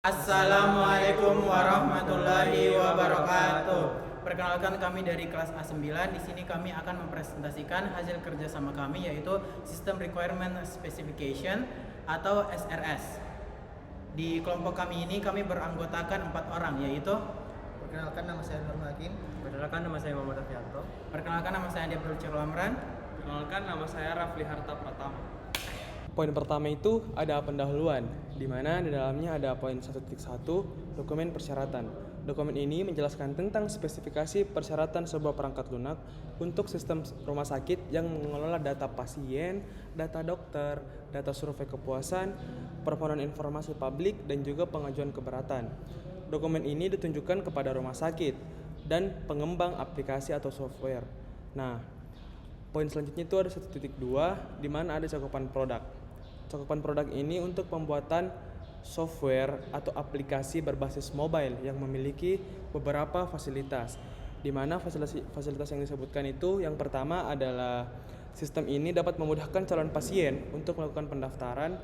Assalamualaikum warahmatullahi wabarakatuh. Perkenalkan, kami dari kelas A9. Di sini kami akan mempresentasikan hasil kerjasama kami, yaitu System Requirement Specification atau SRS. Di kelompok kami ini kami beranggotakan 4 orang, yaitu Perkenalkan, nama saya Nur Hakim. Perkenalkan, nama saya Muhammad Afianto. perkenalkan nama saya Andi Abdul Cirul Amran. Perkenalkan, nama saya Rafli Harta Pratama. Poin pertama itu ada pendahuluan, di mana di dalamnya ada poin 1.1 dokumen persyaratan. Dokumen ini menjelaskan tentang spesifikasi persyaratan sebuah perangkat lunak untuk sistem rumah sakit yang mengelola data pasien, data dokter, data survei kepuasan, permohonan informasi publik, dan juga pengajuan keberatan. Dokumen ini ditunjukkan kepada rumah sakit dan pengembang aplikasi atau software. Nah, poin selanjutnya itu ada 1.2 di mana ada cakupan produk. Cakupan produk ini untuk pembuatan software atau aplikasi berbasis mobile yang memiliki beberapa fasilitas. Di mana fasilitas yang disebutkan itu yang pertama adalah sistem ini dapat memudahkan calon pasien untuk melakukan pendaftaran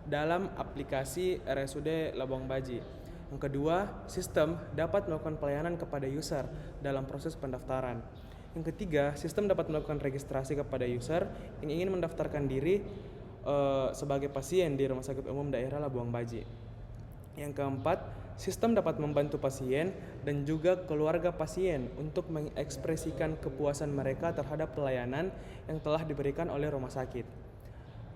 dalam aplikasi RSUD Labuang Baji. Yang kedua, sistem dapat melakukan pelayanan kepada user dalam proses pendaftaran. Yang ketiga, sistem dapat melakukan registrasi kepada user yang ingin mendaftarkan diri sebagai pasien di Rumah Sakit Umum Daerah Labuang Baji. Yang keempat, sistem dapat membantu pasien dan juga keluarga pasien untuk mengekspresikan kepuasan mereka terhadap pelayanan yang telah diberikan oleh rumah sakit.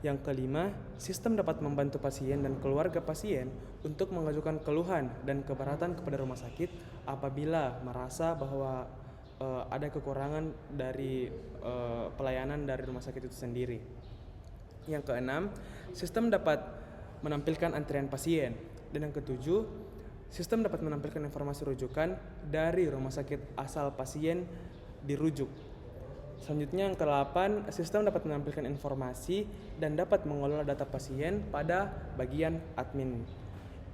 Yang kelima, sistem dapat membantu pasien dan keluarga pasien untuk mengajukan keluhan dan keberatan kepada rumah sakit apabila merasa bahwa ada kekurangan dari pelayanan dari rumah sakit itu sendiri. Yang keenam, sistem dapat menampilkan antrian pasien. Dan yang ketujuh, sistem dapat menampilkan informasi rujukan dari rumah sakit asal pasien dirujuk. Selanjutnya yang ke-8, sistem dapat menampilkan informasi dan dapat mengelola data pasien pada bagian admin.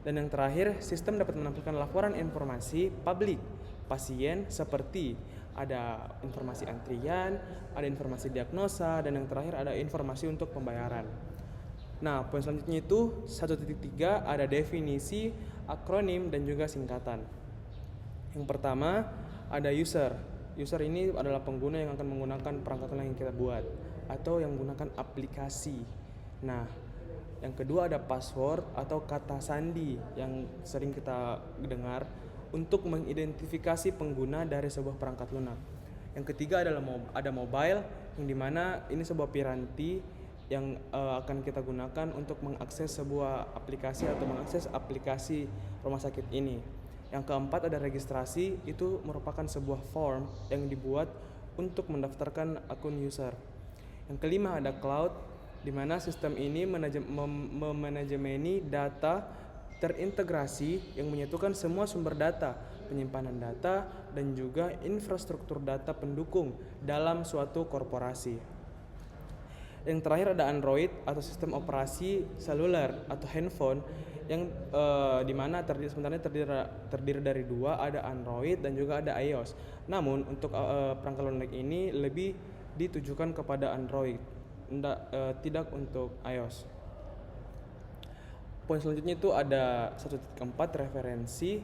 Dan yang terakhir, sistem dapat menampilkan laporan informasi publik pasien seperti ada informasi antrian, ada informasi diagnosa, dan yang terakhir ada informasi untuk pembayaran. Nah, poin selanjutnya itu 1.3 ada definisi, akronim, dan juga singkatan. Yang pertama ada user. User ini adalah pengguna yang akan menggunakan perangkat lunak yang kita buat atau yang menggunakan aplikasi. Nah, yang kedua ada password atau kata sandi yang sering kita dengar untuk mengidentifikasi pengguna dari sebuah perangkat lunak. Yang ketiga adalah ada mobile, yang dimana ini sebuah piranti yang akan kita gunakan untuk mengakses sebuah aplikasi atau mengakses aplikasi rumah sakit ini. Yang keempat ada registrasi, itu merupakan sebuah form yang dibuat untuk mendaftarkan akun user. Yang kelima ada cloud, di mana sistem ini memanajemeni data terintegrasi yang menyatukan semua sumber data, penyimpanan data, dan juga infrastruktur data pendukung dalam suatu korporasi. Yang terakhir ada Android atau sistem operasi seluler atau handphone yang dimana sebenarnya terdiri dari dua, ada Android dan juga ada iOS. Namun untuk perangkat lunak ini lebih ditujukan kepada Android, tidak untuk iOS. Poin selanjutnya itu ada 1.4 referensi,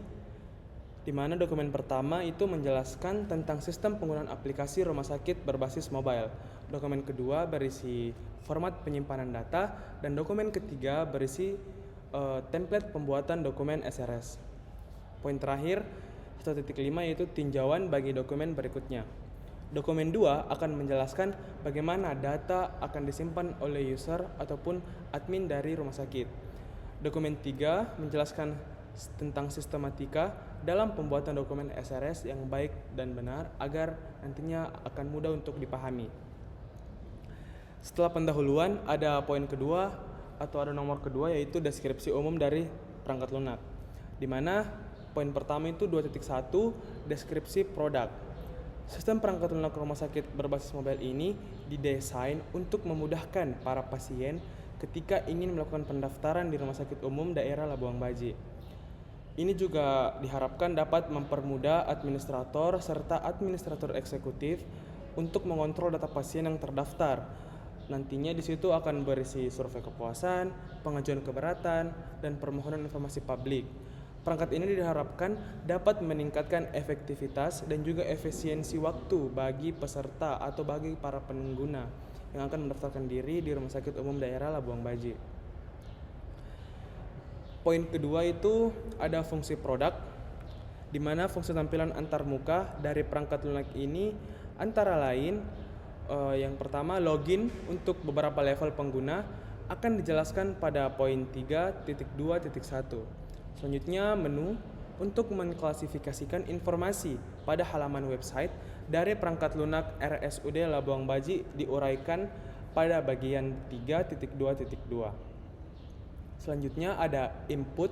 di mana dokumen pertama itu menjelaskan tentang sistem penggunaan aplikasi rumah sakit berbasis mobile. Dokumen kedua berisi format penyimpanan data, dan dokumen ketiga berisi template pembuatan dokumen SRS. Poin terakhir 1.5 yaitu tinjauan bagi dokumen berikutnya. Dokumen 2 akan menjelaskan bagaimana data akan disimpan oleh user ataupun admin dari rumah sakit. Dokumen 3 menjelaskan tentang sistematika dalam pembuatan dokumen SRS yang baik dan benar agar nantinya akan mudah untuk dipahami. Setelah pendahuluan ada poin kedua atau ada nomor kedua, yaitu deskripsi umum dari perangkat lunak, di mana poin pertama itu 2.1 deskripsi produk. Sistem perangkat lunak rumah sakit berbasis mobile ini didesain untuk memudahkan para pasien ketika ingin melakukan pendaftaran di Rumah Sakit Umum Daerah Labuang Baji. Ini juga diharapkan dapat mempermudah administrator serta administrator eksekutif untuk mengontrol data pasien yang terdaftar. Nantinya di situ akan berisi survei kepuasan, pengajuan keberatan, dan permohonan informasi publik. Perangkat ini diharapkan dapat meningkatkan efektivitas dan juga efisiensi waktu bagi peserta atau bagi para pengguna yang akan mendaftarkan diri di Rumah Sakit Umum Daerah Labuang Baji. Poin kedua itu ada fungsi produk, di mana fungsi tampilan antarmuka dari perangkat lunak ini antara lain yang pertama, login untuk beberapa level pengguna akan dijelaskan pada poin 3.2.1. Selanjutnya, menu untuk mengklasifikasikan informasi pada halaman website dari perangkat lunak RSUD Labuang Baji diuraikan pada bagian 3.2.2. Selanjutnya ada input,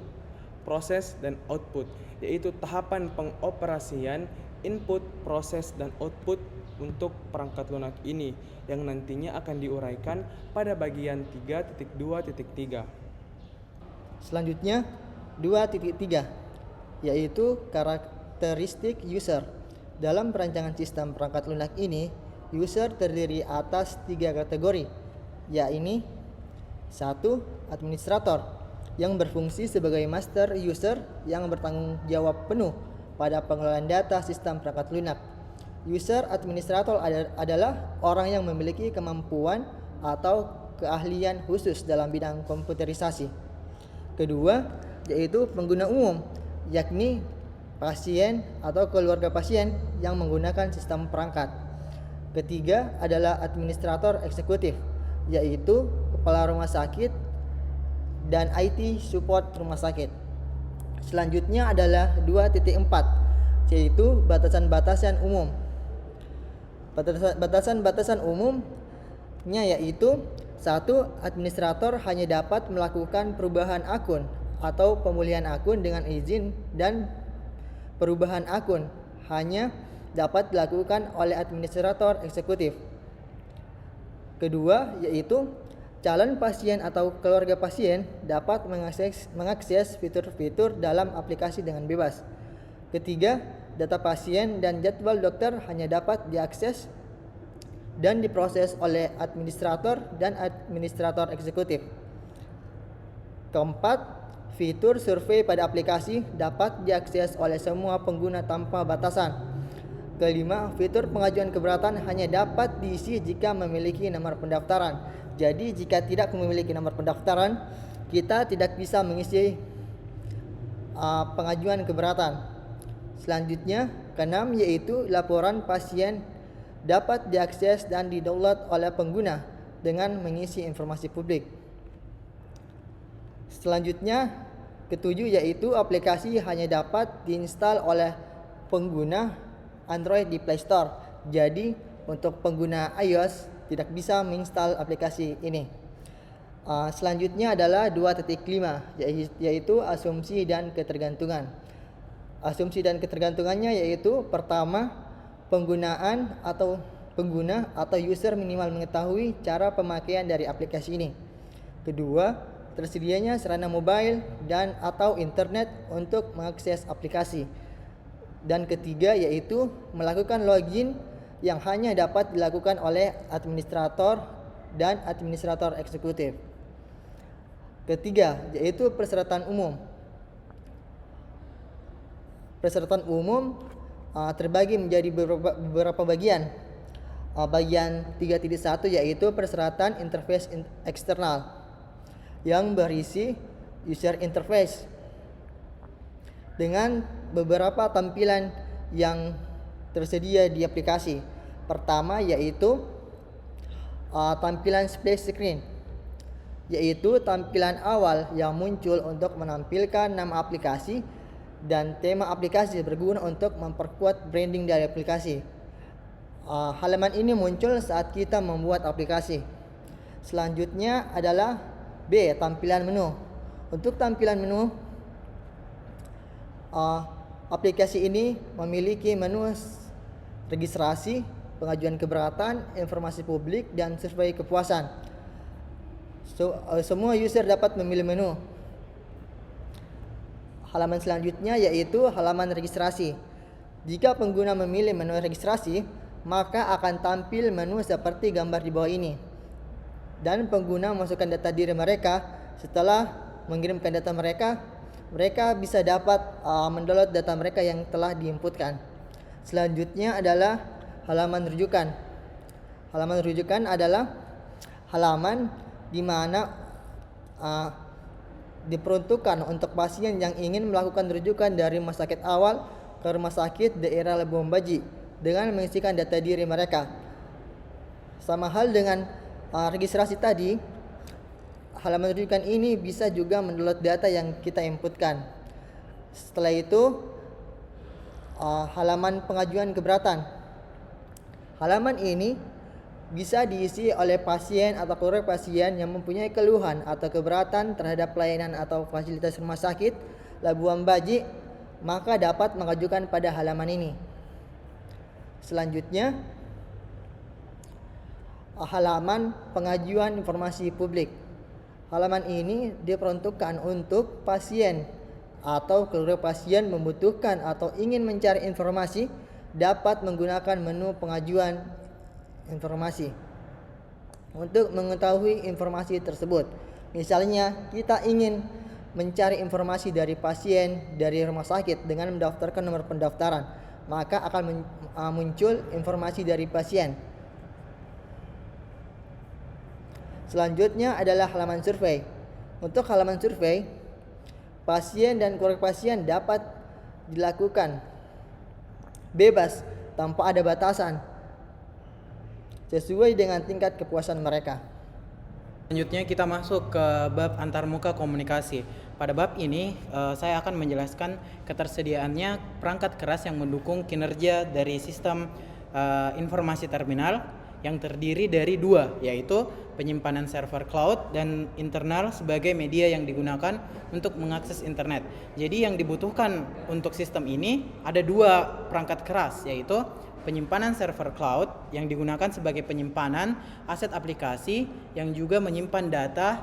proses, dan output, yaitu tahapan pengoperasian input, proses, dan output untuk perangkat lunak ini yang nantinya akan diuraikan pada bagian 3.2.3. Selanjutnya 2.3 yaitu karakteristik user. Dalam perancangan sistem perangkat lunak ini, user terdiri atas 3 kategori, yaitu 1. Administrator yang berfungsi sebagai master user yang bertanggung jawab penuh pada pengelolaan data sistem perangkat lunak. User administrator adalah orang yang memiliki kemampuan atau keahlian khusus dalam bidang komputerisasi. Kedua, yaitu pengguna umum, yakni pasien atau keluarga pasien yang menggunakan sistem perangkat. Ketiga adalah administrator eksekutif, yaitu kepala rumah sakit dan IT support rumah sakit. Selanjutnya adalah 2.4, yaitu batasan-batasan umum. Batasan-batasan umumnya yaitu 1. Administrator hanya dapat melakukan perubahan akun atau pemulihan akun dengan izin, dan perubahan akun hanya dapat dilakukan oleh administrator eksekutif. Kedua, yaitu calon pasien atau keluarga pasien dapat mengakses fitur-fitur dalam aplikasi dengan bebas. Ketiga, data pasien dan jadwal dokter hanya dapat diakses dan diproses oleh administrator dan administrator eksekutif. Keempat, fitur survei pada aplikasi dapat diakses oleh semua pengguna tanpa batasan. Kelima, fitur pengajuan keberatan hanya dapat diisi jika memiliki nomor pendaftaran. Jadi jika tidak memiliki nomor pendaftaran, kita tidak bisa mengisi pengajuan keberatan. Selanjutnya, keenam, yaitu laporan pasien dapat diakses dan didownload oleh pengguna dengan mengisi informasi publik. Selanjutnya, ketujuh, yaitu aplikasi hanya dapat diinstal oleh pengguna Android di Play Store. Jadi, untuk pengguna iOS tidak bisa menginstal aplikasi ini. Selanjutnya adalah 2.5, yaitu asumsi dan ketergantungan. Asumsi dan ketergantungannya yaitu pertama, pengguna atau user minimal mengetahui cara pemakaian dari aplikasi ini. Kedua, tersedianya sarana mobile dan atau internet untuk mengakses aplikasi. Dan ketiga, yaitu melakukan login yang hanya dapat dilakukan oleh administrator dan administrator eksekutif. Ketiga, yaitu persyaratan umum. Persyaratan umum terbagi menjadi beberapa bagian. Bagian 3.1 yaitu persyaratan interface eksternal yang berisi user interface dengan beberapa tampilan yang tersedia di aplikasi. Pertama yaitu tampilan splash screen, yaitu tampilan awal yang muncul untuk menampilkan nama aplikasi dan tema aplikasi berguna untuk memperkuat branding dari aplikasi. Halaman ini muncul saat kita membuat aplikasi. Selanjutnya adalah B, tampilan menu. Untuk tampilan menu, aplikasi ini memiliki menu registrasi, pengajuan keberatan, informasi publik, dan survei kepuasan. Semua user dapat memilih menu. Halaman selanjutnya yaitu halaman registrasi. Jika pengguna memilih menu registrasi, maka akan tampil menu seperti gambar di bawah ini. dan pengguna memasukkan data diri mereka. Setelah mengirimkan data mereka, mereka bisa dapat mendownload data mereka yang telah diinputkan. Selanjutnya adalah halaman rujukan. Halaman rujukan adalah halaman di mana diperuntukkan untuk pasien yang ingin melakukan rujukan dari rumah sakit awal ke rumah sakit daerah Labuan Baji dengan mengisikan data diri mereka. Sama hal dengan registrasi tadi, halaman rujukan ini bisa juga mendownload data yang kita inputkan. Setelah itu, halaman pengajuan keberatan. Halaman ini bisa diisi oleh pasien atau keluarga pasien yang mempunyai keluhan atau keberatan terhadap pelayanan atau fasilitas rumah sakit Labuan Baji, maka dapat mengajukan pada halaman ini. Selanjutnya, halaman pengajuan informasi publik. Halaman ini diperuntukkan untuk pasien atau keluarga pasien membutuhkan atau ingin mencari informasi dapat menggunakan menu pengajuan informasi untuk mengetahui informasi tersebut. Misalnya, kita ingin mencari informasi dari pasien dari rumah sakit dengan mendaftarkan nomor pendaftaran, maka akan muncul informasi dari pasien. Selanjutnya adalah halaman survei. Untuk halaman survei, pasien dan keluarga pasien dapat dilakukan bebas tanpa ada batasan sesuai dengan tingkat kepuasan mereka. Selanjutnya kita masuk ke bab antarmuka komunikasi. Pada bab ini saya akan menjelaskan ketersediaannya perangkat keras yang mendukung kinerja dari sistem informasi terminal yang terdiri dari dua, yaitu penyimpanan server cloud dan internal sebagai media yang digunakan untuk mengakses internet. Jadi yang dibutuhkan untuk sistem ini ada dua perangkat keras, yaitu penyimpanan server cloud yang digunakan sebagai penyimpanan aset aplikasi yang juga menyimpan data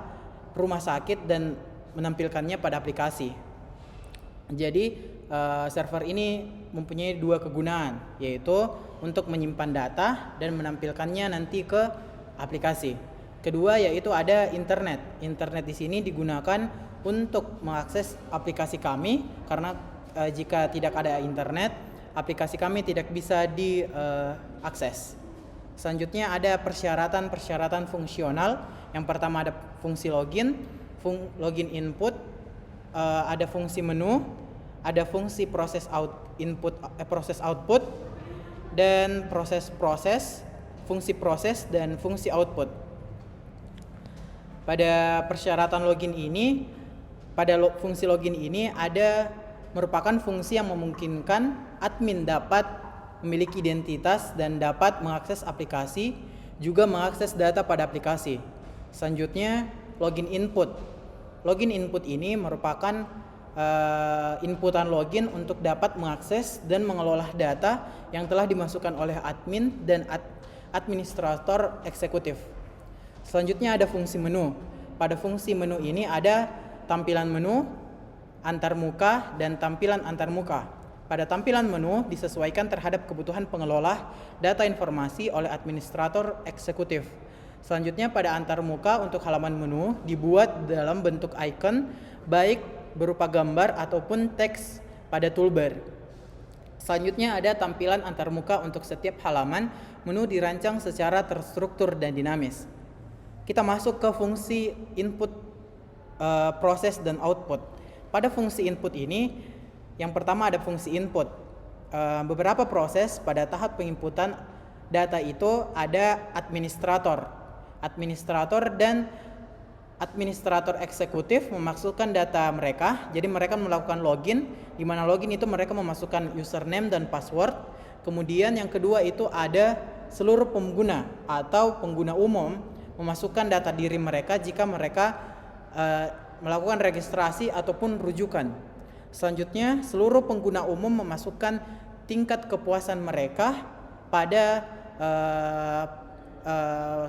rumah sakit dan menampilkannya pada aplikasi. Jadi server ini mempunyai dua kegunaan, yaitu untuk menyimpan data dan menampilkannya nanti ke aplikasi. Kedua yaitu ada internet. Internet di sini digunakan untuk mengakses aplikasi kami karena jika tidak ada internet, aplikasi kami tidak bisa diakses. Selanjutnya ada persyaratan fungsional. Yang pertama ada fungsi login, login input, ada fungsi menu, ada fungsi proses output, dan fungsi proses dan fungsi output. Pada persyaratan login ini, fungsi login ini ada merupakan fungsi yang memungkinkan admin dapat memiliki identitas dan dapat mengakses aplikasi, juga mengakses data pada aplikasi. Selanjutnya, login input. Login input ini merupakan inputan login untuk dapat mengakses dan mengelola data yang telah dimasukkan oleh admin dan administrator eksekutif. Selanjutnya ada fungsi menu. Pada fungsi menu ini ada tampilan menu, antarmuka, dan tampilan antarmuka. Pada tampilan menu disesuaikan terhadap kebutuhan pengelola data informasi oleh administrator eksekutif. Selanjutnya pada antarmuka untuk halaman menu dibuat dalam bentuk icon baik berupa gambar ataupun teks pada toolbar. Selanjutnya ada tampilan antarmuka untuk setiap halaman menu dirancang secara terstruktur dan dinamis. Kita masuk ke fungsi input, proses, dan output. Pada fungsi input ini, yang pertama ada fungsi input. Beberapa proses pada tahap penginputan data itu ada administrator dan administrator eksekutif memasukkan data mereka. Jadi mereka melakukan login, di mana login itu mereka memasukkan username dan password. Kemudian yang kedua itu ada seluruh pengguna atau pengguna umum memasukkan data diri mereka jika mereka melakukan registrasi ataupun rujukan. Selanjutnya, seluruh pengguna umum memasukkan tingkat kepuasan mereka pada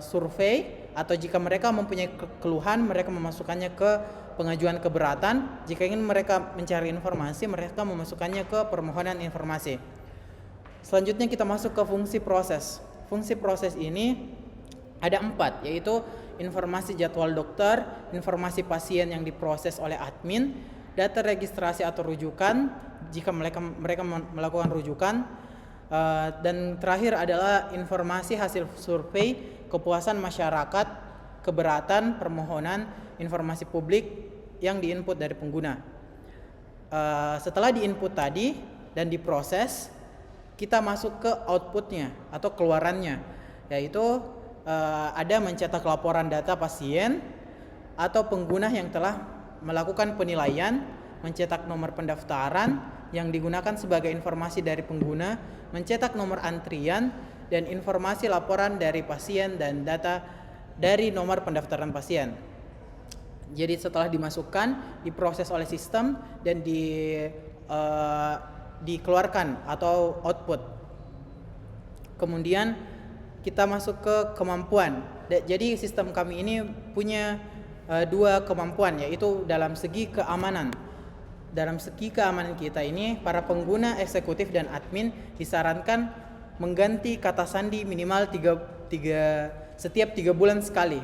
survei, atau jika mereka mempunyai keluhan, mereka memasukkannya ke pengajuan keberatan. Jika ingin mereka mencari informasi, mereka memasukkannya ke permohonan informasi. Selanjutnya kita masuk ke fungsi proses. Fungsi proses ini ada 4, yaitu informasi jadwal dokter, informasi pasien yang diproses oleh admin, data registrasi atau rujukan jika mereka melakukan rujukan, dan terakhir adalah informasi hasil survei kepuasan masyarakat, keberatan, permohonan, informasi publik yang diinput dari pengguna. Setelah diinput tadi dan diproses, kita masuk ke outputnya atau keluarannya, yaitu ada mencetak laporan data pasien atau pengguna yang telah melakukan penilaian, mencetak nomor pendaftaran yang digunakan sebagai informasi dari pengguna, mencetak nomor antrian dan informasi laporan dari pasien dan data dari nomor pendaftaran pasien. Jadi setelah dimasukkan, diproses oleh sistem dan dikeluarkan atau output. Kemudian kita masuk ke kemampuan. Jadi sistem kami ini punya dua kemampuan, yaitu dalam segi keamanan. Dalam segi keamanan kita ini, para pengguna eksekutif dan admin disarankan mengganti kata sandi minimal setiap 3 bulan sekali.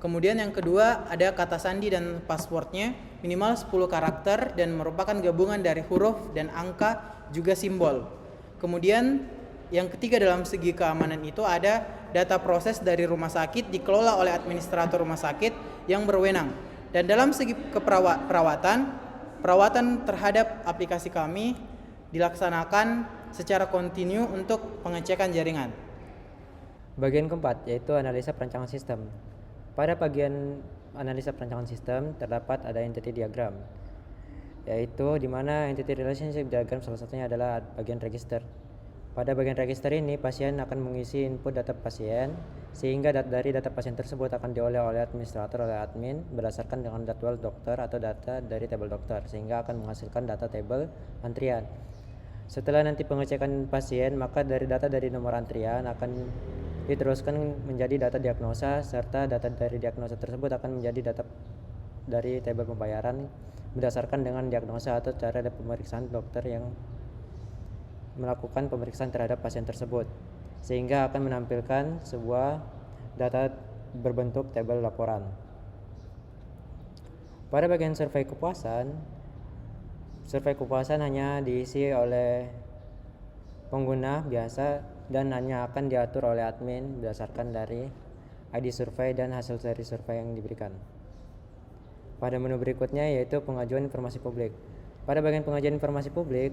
Kemudian yang kedua, ada kata sandi dan passwordnya minimal 10 karakter dan merupakan gabungan dari huruf dan angka juga simbol. Kemudian yang ketiga dalam segi keamanan itu ada data proses dari rumah sakit dikelola oleh administrator rumah sakit yang berwenang. Dan dalam segi perawatan terhadap aplikasi kami dilaksanakan secara kontinu untuk pengecekan jaringan. Bagian keempat yaitu analisa perancangan sistem. Pada bagian analisa perancangan sistem terdapat ada entity diagram, yaitu di mana entity relationship diagram salah satunya adalah bagian register. Pada bagian register ini, pasien akan mengisi input data pasien, sehingga dari data pasien tersebut akan diolah oleh administrator oleh admin berdasarkan dengan jadwal dokter atau data dari tabel dokter, sehingga akan menghasilkan data tabel antrian. Setelah nanti pengecekan pasien, maka dari data dari nomor antrian akan diteruskan menjadi data diagnosa, serta data dari diagnosa tersebut akan menjadi data dari tabel pembayaran berdasarkan dengan diagnosa atau cara pemeriksaan dokter yang melakukan pemeriksaan terhadap pasien tersebut, sehingga akan menampilkan sebuah data berbentuk tabel laporan. Pada bagian survei kepuasan hanya diisi oleh pengguna biasa dan hanya akan diatur oleh admin berdasarkan dari ID survei dan hasil dari survei yang diberikan. Pada menu berikutnya yaitu pengajuan informasi publik. Pada bagian pengajuan informasi publik,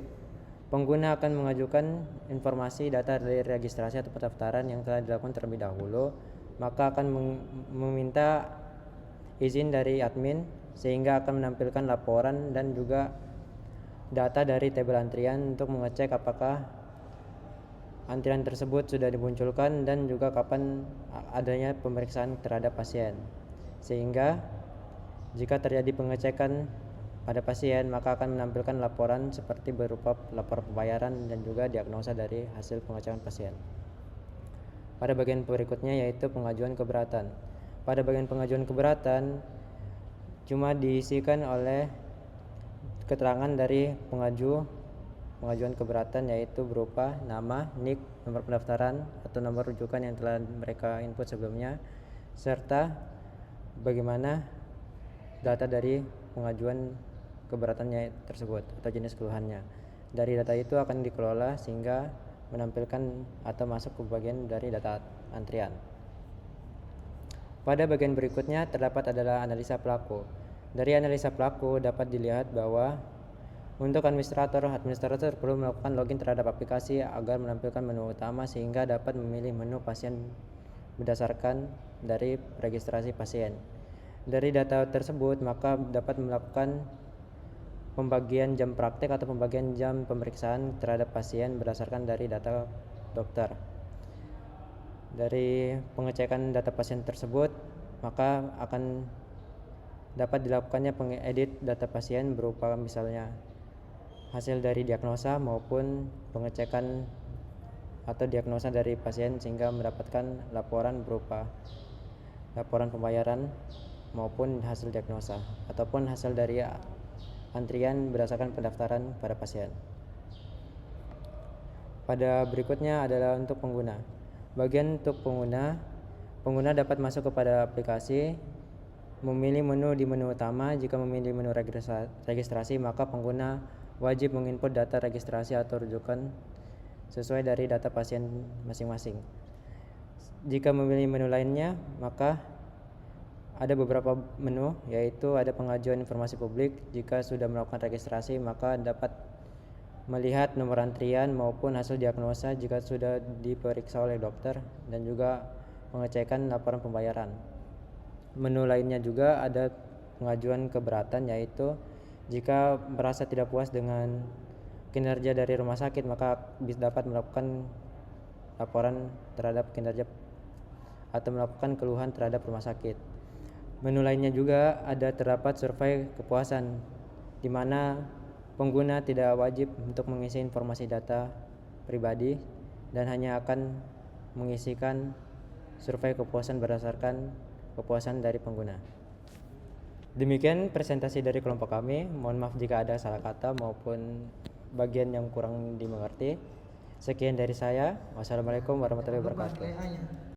pengguna akan mengajukan informasi data dari registrasi atau pendaftaran yang telah dilakukan terlebih dahulu, maka akan meminta izin dari admin sehingga akan menampilkan laporan dan juga data dari tabel antrian untuk mengecek apakah antrian tersebut sudah dimunculkan dan juga kapan adanya pemeriksaan terhadap pasien. Sehingga jika terjadi pengecekan pada pasien, maka akan menampilkan laporan seperti berupa laporan pembayaran dan juga diagnosa dari hasil pengecekan pasien. Pada bagian berikutnya yaitu pengajuan keberatan. Pada bagian pengajuan keberatan cuma diisikan oleh keterangan dari pengajuan keberatan, yaitu berupa nama, NIK, nomor pendaftaran atau nomor rujukan yang telah mereka input sebelumnya, serta bagaimana data dari pengajuan keberatannya tersebut atau jenis keluhannya. Dari data itu akan dikelola sehingga menampilkan atau masuk ke bagian dari data antrian. Pada bagian berikutnya terdapat adalah analisa pelaku. Dari analisa pelaku dapat dilihat bahwa untuk administrator perlu melakukan login terhadap aplikasi agar menampilkan menu utama sehingga dapat memilih menu pasien berdasarkan dari registrasi pasien. Dari data tersebut maka dapat melakukan pembagian jam praktek atau pembagian jam pemeriksaan terhadap pasien berdasarkan dari data dokter. Dari pengecekan data pasien tersebut maka akan dapat dilakukannya pengedit data pasien berupa misalnya hasil dari diagnosa maupun pengecekan atau diagnosa dari pasien sehingga mendapatkan laporan berupa laporan pembayaran maupun hasil diagnosa ataupun hasil dari antrian berdasarkan pendaftaran pada pasien. Pada berikutnya adalah untuk pengguna. Bagian untuk pengguna, Pengguna dapat masuk kepada aplikasi, memilih menu di menu utama. Jika memilih menu registrasi, maka pengguna wajib menginput data registrasi atau rujukan sesuai dari data pasien masing-masing. Jika memilih menu lainnya, maka ada beberapa menu, yaitu ada pengajuan informasi publik. Jika sudah melakukan registrasi, maka dapat melihat nomor antrian maupun hasil diagnosa jika sudah diperiksa oleh dokter, dan juga pengecekan laporan pembayaran. Menu lainnya juga ada pengajuan keberatan, yaitu jika merasa tidak puas dengan kinerja dari rumah sakit, maka dapat melakukan laporan terhadap kinerja atau melakukan keluhan terhadap rumah sakit. Menu lainnya juga ada terdapat survei kepuasan, di mana pengguna tidak wajib untuk mengisi informasi data pribadi dan hanya akan mengisikan survei kepuasan berdasarkan kepuasan dari pengguna. Demikian presentasi dari kelompok kami. Mohon maaf jika ada salah kata maupun bagian yang kurang dimengerti. Sekian dari saya. Wassalamualaikum warahmatullahi wabarakatuh.